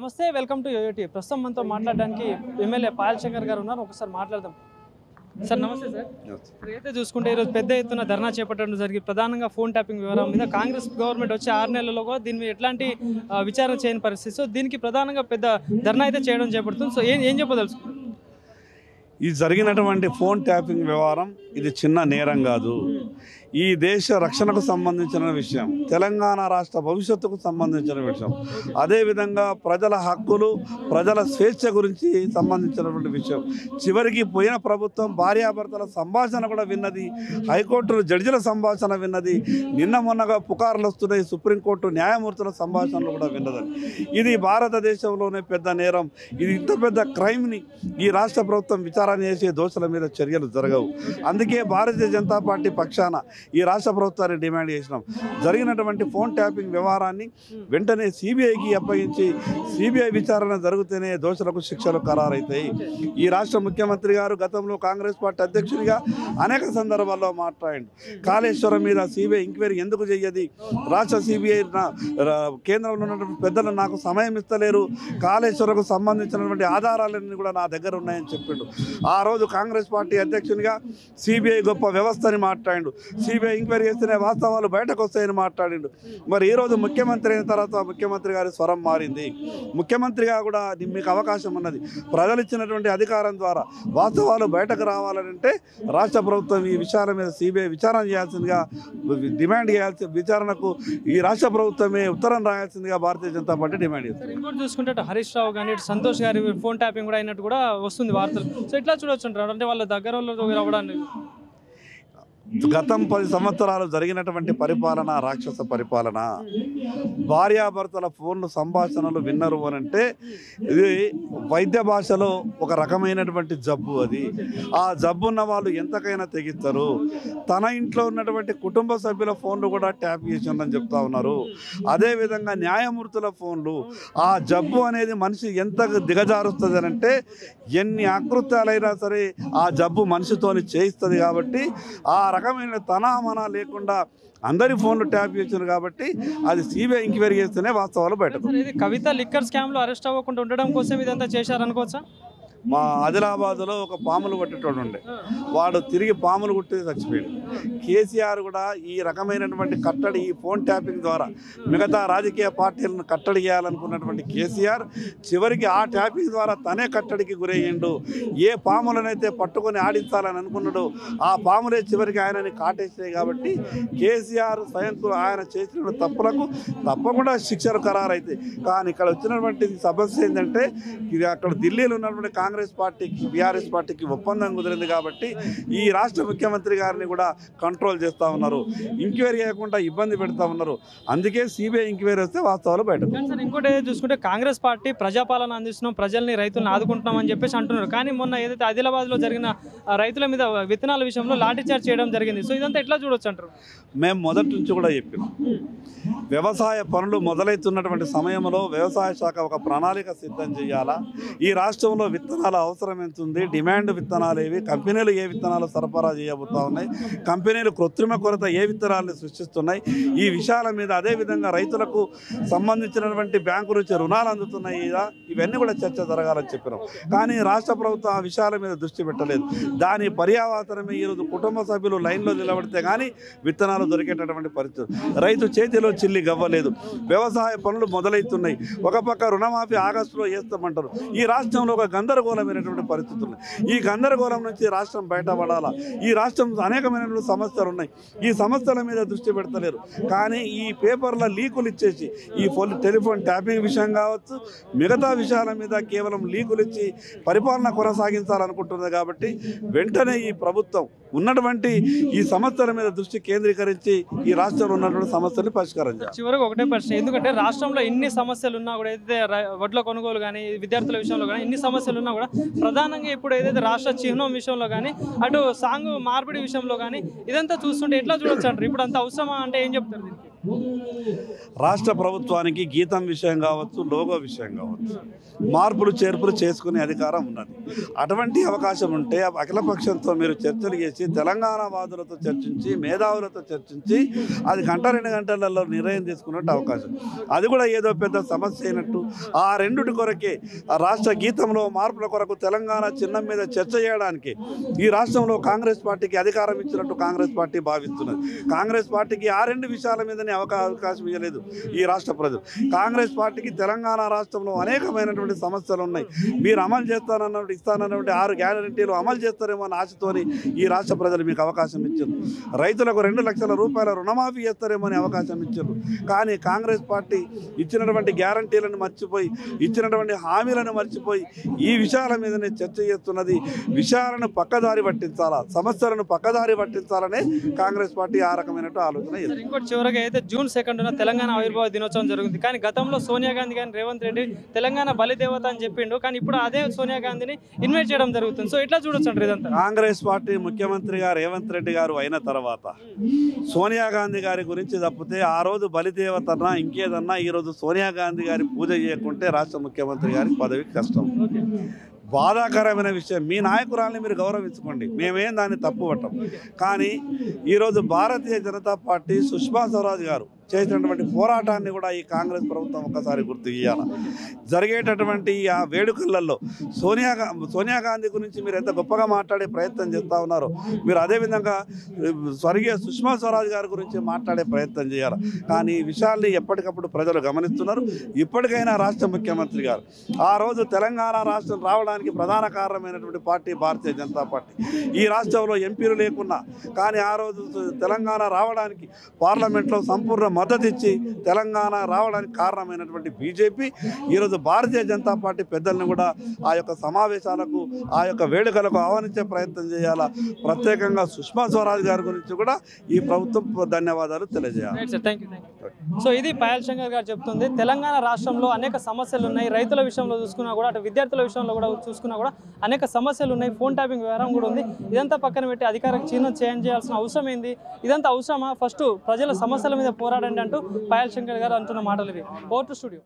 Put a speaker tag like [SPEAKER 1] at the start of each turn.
[SPEAKER 1] నమస్తే, welcome to యోయోటి. ప్రస్తుతం మనతో మాట్లాడడానికి ఎమ్మెల్యే పాయల్ శంకర్ గారు ఉన్నారు. ఒకసారి మాట్లాడదాం. సార్ నమస్తే. సార్ అయితే చూసుకుంటే ఈరోజు పెద్ద ఎత్తున ధర్నా చేపట్టడం జరిగింది. ప్రధానంగా ఫోన్ ట్యాపింగ్ వ్యవహారం మీద కాంగ్రెస్ గవర్నమెంట్ వచ్చి 6 నెలల్లో కూడా దీని మీద ఎట్లాంటి విచారణ చేయని పరిస్థితి. సో దీనికి ప్రధానంగా పెద్ద ధర్నా అయితే చేయడం చేపడుతుంది. సో ఏం చెప్పదలుచుకున్నారు?
[SPEAKER 2] ఈ జరిగినటువంటి ఫోన్ ట్యాపింగ్ వ్యవహారం ఇది చిన్న నేరం కాదు. ఈ దేశ రక్షణకు సంబంధించిన విషయం, తెలంగాణ రాష్ట్ర భవిష్యత్తుకు సంబంధించిన విషయం, అదేవిధంగా ప్రజల హక్కులు, ప్రజల స్వేచ్ఛ గురించి సంబంధించినటువంటి విషయం. చివరికి పోయిన ప్రభుత్వం భార్యాభర్తల సంభాషణ కూడా విన్నది, హైకోర్టు జడ్జిల సంభాషణ విన్నది, నిన్న మొన్నగా పుకార్లు వస్తున్నాయి, సుప్రీంకోర్టు న్యాయమూర్తుల సంభాషణలు కూడా విన్నదని. ఇది భారతదేశంలోనే పెద్ద నేరం. ఇది ఇంత పెద్ద క్రైమ్ని ఈ రాష్ట్ర ప్రభుత్వం విచారణ చేసే దోషుల మీద చర్యలు జరగవు. అందుకే భారతీయ జనతా పార్టీ పక్షాన ఈ రాష్ట్ర ప్రభుత్వాన్ని డిమాండ్ చేసినాం. జరిగినటువంటి ఫోన్ ట్యాపింగ్ వ్యవహారాన్ని వెంటనే సిబిఐకి అప్పగించి సిబిఐ విచారణ జరిగితేనే దోషులకు శిక్షలు ఖరారవుతాయి. ఈ రాష్ట్ర ముఖ్యమంత్రి గారు గతంలో కాంగ్రెస్ పార్టీ అధ్యక్షుడిగా అనేక సందర్భాల్లో మాట్లాడాడు. కాళేశ్వరం మీద సిబిఐ ఎంక్వైరీ ఎందుకు చెయ్యది, రాష్ట్ర సిబిఐ కేంద్రంలో ఉన్నటువంటి పెద్దలు నాకు సమయం ఇస్తలేరు, కాళేశ్వరంకు సంబంధించినటువంటి ఆధారాలన్నీ కూడా నా దగ్గర ఉన్నాయని చెప్పిండు. ఆ రోజు కాంగ్రెస్ పార్టీ అధ్యక్షునిగా సిబిఐ గొప్ప వ్యవస్థని మాట్లాడిండు, సిబిఐ ఎంక్వైరీ చేస్తేనే వాస్తవాలు బయటకు వస్తాయని మాట్లాడిండు. మరి ఈరోజు ముఖ్యమంత్రి అయిన తర్వాత ముఖ్యమంత్రి గారి స్వరం మారింది. ముఖ్యమంత్రిగా కూడా మీకు అవకాశం ఉన్నది. ప్రజలు ఇచ్చినటువంటి అధికారం ద్వారా వాస్తవాలు బయటకు రావాలంటే రాష్ట్ర ప్రభుత్వం ఈ విషయాల మీద సిబిఐ విచారణ చేయాల్సిందిగా డిమాండ్ చేయాల్సి, విచారణకు ఈ రాష్ట్ర ప్రభుత్వమే ఉత్తరం రాయాల్సిందిగా భారతీయ జనతా పార్టీ డిమాండ్ చేస్తుంది.
[SPEAKER 1] ఇంకోటి చూసుకుంటే హరీష్ రావు కానీ సంతోష్ గారి ఫోన్ ట్యాపింగ్ కూడా అయినట్టు కూడా వస్తుంది వార్తలు. సో ఇట్లా చూడొచ్చు అంటారు, అంటే వాళ్ళ దగ్గర వాళ్ళు రావడానికి.
[SPEAKER 2] గతం 10 సంవత్సరాలు జరిగినటువంటి పరిపాలన రాక్షస పరిపాలన. భార్యాభర్తల ఫోన్లు సంభాషణలు విన్నరు అనంటే ఇది వైద్య భాషలో ఒక రకమైనటువంటి జబ్బు. అది ఆ జబ్బు ఉన్న వాళ్ళు ఎంతకైనా తెగిస్తారు. తన ఇంట్లో ఉన్నటువంటి కుటుంబ సభ్యుల ఫోన్లు కూడా ట్యాప్ చేసిందని చెప్తా ఉన్నారు. అదేవిధంగా న్యాయమూర్తుల ఫోన్లు. ఆ జబ్బు అనేది మనిషి ఎంత దిగజారుస్తుంది అనంటే ఎన్ని ఆకృత్యాలైనా సరే ఆ జబ్బు మనిషితోని చేయిస్తుంది. కాబట్టి ఆ రకమైన తనామన లేకుండా అందరి ఫోన్లు ట్యాప్ చేస్తున్నారు. కాబట్టి అది సిబిఐ ఎంక్వైరీ చేస్తేనే వాస్తవాలు బయటకు.
[SPEAKER 1] కవిత లిక్కర్ స్కామ్లో అరెస్ట్ అవ్వకుండా ఉండడం కోసం ఇదంతా చేశారనుకోవచ్చా?
[SPEAKER 2] మా ఆదిలాబాద్లో ఒక పాములు కొట్టేటోడు ఉండే, వాడు తిరిగి పాములు కొట్టి చచ్చిపోయాడు. కేసీఆర్ కూడా ఈ రకమైనటువంటి కట్టడి, ఈ ఫోన్ ట్యాపింగ్ ద్వారా మిగతా రాజకీయ పార్టీలను కట్టడి చేయాలనుకున్నటువంటి కేసీఆర్ చివరికి ఆ ట్యాపింగ్ ద్వారా తనే కట్టడికి గురయ్యిండు. ఏ పాములనైతే పట్టుకొని ఆడించాలని అనుకున్నాడు ఆ పాములే చివరికి ఆయనని కాటేసినాయి. కాబట్టి కేసీఆర్ స్వయంకు ఆయన చేసిన తప్పులకు తప్పకుండా శిక్షలు ఖరారైతాయి. కానీ ఇక్కడ వచ్చినటువంటి సమస్య ఏంటంటే ఇది అక్కడ ఢిల్లీలో ఉన్నటువంటి కాంగ్రెస్ పార్టీకి, బీఆర్ఎస్ పార్టీకి ఒప్పందం కుదిరింది. కాబట్టి ఈ రాష్ట్ర ముఖ్యమంత్రి గారిని కూడా కంట్రోల్ చేస్తూ ఉన్నారు, ఎంక్వైరీ చేయకుండా ఇబ్బంది పెడతా ఉన్నారు. అందుకే సిబిఐ ఎంక్వైరీ వస్తే వాస్తవాలు బయట.
[SPEAKER 1] ఇంకోటి చూసుకుంటే కాంగ్రెస్ పార్టీ ప్రజాపాలన అందిస్తున్నాం, ప్రజల్ని రైతులను ఆదుకుంటున్నాం అని చెప్పేసి అంటున్నారు. కానీ మొన్న ఏదైతే ఆదిలాబాద్లో జరిగిన రైతుల మీద విత్తనాల విషయంలో లాఠీచార్జ్ చేయడం జరిగింది. సో ఇదంతా ఎట్లా చూడొచ్చు అంటారు?
[SPEAKER 2] మేము మొదటి నుంచి కూడా చెప్పినాం, వ్యవసాయ పనులు మొదలవుతున్నటువంటి సమయంలో వ్యవసాయ శాఖ ఒక ప్రణాళిక సిద్ధం చేయాలా, ఈ రాష్ట్రంలో విత్తనాల అవసరం ఎంత ఉంది, డిమాండ్ విత్తనాలు ఏవి, కంపెనీలు ఏ విత్తనాలు సరఫరా చేయబోతా ఉన్నాయి, కంపెనీలు కృత్రిమ కొరత ఏ విత్తనాలను సృష్టిస్తున్నాయి, ఈ విషయాల మీద, అదేవిధంగా రైతులకు సంబంధించినటువంటి బ్యాంకు నుంచి రుణాలు అందుతున్నాయి, ఇవన్నీ కూడా చర్చ జరగాలని చెప్పినాం. కానీ రాష్ట్ర ప్రభుత్వం ఆ విషయాల మీద దృష్టి పెట్టలేదు. దాని పర్యావరణమే ఈరోజు కుటుంబ సభ్యులు లైన్లో నిలబడితే కానీ విత్తనాలు దొరికేటటువంటి పరిస్థితి. రైతు చేతిలో చిల్లి గవ్వలేదు. వ్యవసాయ పనులు మొదలవుతున్నాయి. ఒక పక్క రుణమాఫీ ఆగస్టులో చేస్తామంటారు. ఈ రాష్ట్రంలో ఒక గందరగోళమైనటువంటి పరిస్థితులు. ఈ గందరగోళం నుంచి రాష్ట్రం బయటపడాలా. ఈ రాష్ట్రం అనేకమైనటువంటి సమస్యలు ఉన్నాయి. ఈ సమస్యల మీద దృష్టి పెడతలేరు. కానీ ఈ పేపర్ల లీకులు ఇచ్చేసి ఈ టెలిఫోన్ ట్యాపింగ్ విషయం కావచ్చు, మిగతా విషయాల మీద కేవలం లీకులు ఇచ్చి పరిపాలన కొనసాగించాలనుకుంటున్నది. కాబట్టి వెంటనే ఈ ప్రభుత్వం ఉన్నటువంటి ఈ సమస్యల మీద దృష్టి కేంద్రీకరించి ఈ రాష్ట్రంలో ఉన్నటువంటి సమస్యలు పరిష్కారం చేయాలి.
[SPEAKER 1] చివరికి ఒకటే ప్రశ్న, ఎందుకంటే రాష్ట్రంలో ఎన్ని సమస్యలు ఉన్నా కూడా, ఏదైతే వడ్ల కొనుగోలు కానీ, విద్యార్థుల విషయంలో కానీ ఎన్ని సమస్యలు ఉన్నా కూడా ప్రధానంగా ఇప్పుడు ఏదైతే రాష్ట్ర చిహ్నం విషయంలో కానీ, అటు సాంగ్ మార్పిడి విషయంలో కానీ ఇదంతా చూస్తుంటే ఎట్లా చూడొచ్చు అంటారు? ఇప్పుడు అంత అవసరమా అంటే ఏం చెప్తారు దీనికి?
[SPEAKER 2] రాష్ట్ర ప్రభుత్వానికి గీతం విషయం కావచ్చు, లోగో విషయం కావచ్చు, మార్పులు చేర్పులు చేసుకునే అధికారం ఉన్నది. అటువంటి అవకాశం ఉంటే అఖిలపక్షంతో మీరు చర్చలు చేసి తెలంగాణ వాదులతో చర్చించి మేధావులతో చర్చించి అది గంట 2 గంటలలో నిర్ణయం తీసుకున్నట్టు అవకాశం. అది కూడా ఏదో పెద్ద సమస్య అయినట్టు ఆ రెండుటి కొరకే ఆ రాష్ట్ర గీతంలో మార్పుల కొరకు తెలంగాణ చిహ్నం మీద చర్చ చేయడానికి ఈ రాష్ట్రంలో కాంగ్రెస్ పార్టీకి అధికారం ఇచ్చినట్టు కాంగ్రెస్ పార్టీ భావిస్తున్నది. కాంగ్రెస్ పార్టీకి ఆ 2 విషయాల మీదనే అవకాశం ఇవ్వలేదు ఈ రాష్ట్ర ప్రజలు. కాంగ్రెస్ పార్టీకి తెలంగాణ రాష్ట్రంలో అనేకమైనటువంటి సమస్యలు ఉన్నాయి. మీరు అమలు చేస్తానన్నట్టు ఇస్తానన్నటువంటి 6 గ్యారంటీలు అమలు చేస్తారేమో అన్న ఆశతోని ఈ రాష్ట్ర ప్రజలు మీకు అవకాశం ఇచ్చారు. రైతులకు 2 లక్షల రూపాయల రుణమాఫీ చేస్తారేమో అని అవకాశం ఇచ్చారు. కానీ కాంగ్రెస్ పార్టీ ఇచ్చినటువంటి గ్యారంటీలను మర్చిపోయి, ఇచ్చినటువంటి హామీలను మర్చిపోయి ఈ విషయాల మీదనే చర్చ చేస్తున్నది. విషయాలను పక్కదారి పట్టించాలా, సమస్యలను పక్కదారి పట్టించాలనే కాంగ్రెస్ పార్టీ ఆ రకమైనట్టు ఆలోచన.
[SPEAKER 1] ఇంకోటి చివరిగా అయితే జూన్ 2న తెలంగాణ ఆవిర్భావ దినోత్సవం జరుగుతుంది. కానీ గతంలో సోనియా గాంధీ కానీ రేవంత్ రెడ్డి తెలంగాణ బలిదేవత అని చెప్పిండు. కానీ ఇప్పుడు అదే సోనియా గాంధీని ఇన్వైట్ చేయడం జరుగుతుంది. సో ఎట్లా చూడొచ్చు అంటారు ఇదంతా?
[SPEAKER 2] కాంగ్రెస్ పార్టీ ముఖ్యమంత్రిగా రేవంత్ రెడ్డి గారు అయిన తర్వాత సోనియా గాంధీ గారి గురించి తప్పితే ఆ రోజు బలిదేవతన్నా ఇంకేదన్నా ఈరోజు సోనియా గాంధీ గారి పూజ చేయకుంటే రాష్ట్ర ముఖ్యమంత్రి గారి పదవి కష్టం. బాధాకరమైన విషయం. మీ నాయకురాల్ని మీరు గౌరవించుకోండి, మేమేం దాన్ని తప్పు పట్టం. కానీ ఈరోజు భారతీయ జనతా పార్టీ సుష్మా స్వరాజ్ గారు చేసినటువంటి పోరాటాన్ని కూడా ఈ కాంగ్రెస్ ప్రభుత్వం ఒక్కసారి గుర్తు చేయాలి. జరిగేటటువంటి ఆ వేడుకలలో సోనియా గాంధీ గురించి మీరు ఎంత గొప్పగా మాట్లాడే ప్రయత్నం చేస్తూ ఉన్నారో మీరు అదేవిధంగా స్వర్గీయ సుష్మా స్వరాజ్ గారి గురించి మాట్లాడే ప్రయత్నం చేయాలి. కానీ ఈ విషయాల్ని ఎప్పటికప్పుడు ప్రజలు గమనిస్తున్నారు. ఇప్పటికైనా రాష్ట్ర ముఖ్యమంత్రి గారు ఆ రోజు తెలంగాణ రాష్ట్రం రావడానికి ప్రధాన కారణమైనటువంటి పార్టీ భారతీయ జనతా పార్టీ. ఈ రాష్ట్రంలో ఎంపీలు లేకున్నా కానీ ఆ రోజు తెలంగాణ రావడానికి పార్లమెంట్లో సంపూర్ణ మద్దతు ఇచ్చి తెలంగాణ రావడానికి కారణమైనటువంటి బీజేపీ ఈరోజు భారతీయ జనతా పార్టీ పెద్దలను కూడా ఆ యొక్క సమావేశాలకు, ఆ యొక్క వేడుకలకు ఆహ్వానించే ప్రయత్నం చేయాలా. ప్రత్యేకంగా సుష్మా స్వరాజ్ గారి గురించి కూడా ఈ ప్రభుత్వం ధన్యవాదాలు తెలియజేయాలి.
[SPEAKER 1] సో ఇది పాయల్ శంకర్ గారు చెప్తుంది. తెలంగాణ రాష్ట్రంలో అనేక సమస్యలు ఉన్నాయి. రైతుల విషయంలో చూసుకున్నా కూడా, అటు విద్యార్థుల విషయంలో కూడా చూసుకున్నా కూడా అనేక సమస్యలు ఉన్నాయి. ఫోన్ ట్యాపింగ్ వ్యవహారం కూడా ఉంది. ఇదంతా పక్కన పెట్టి అధికార చిహ్నం చేంజ్ చేయాల్సిన అవసరం ఏంది? ఇదంతా అవసరమా? ఫస్ట్ ప్రజల సమస్యల మీద పోరాడండి అంటూ పాయల్ శంకర్ గారు అంటున్న మాటలు ఇవి. Vote studio.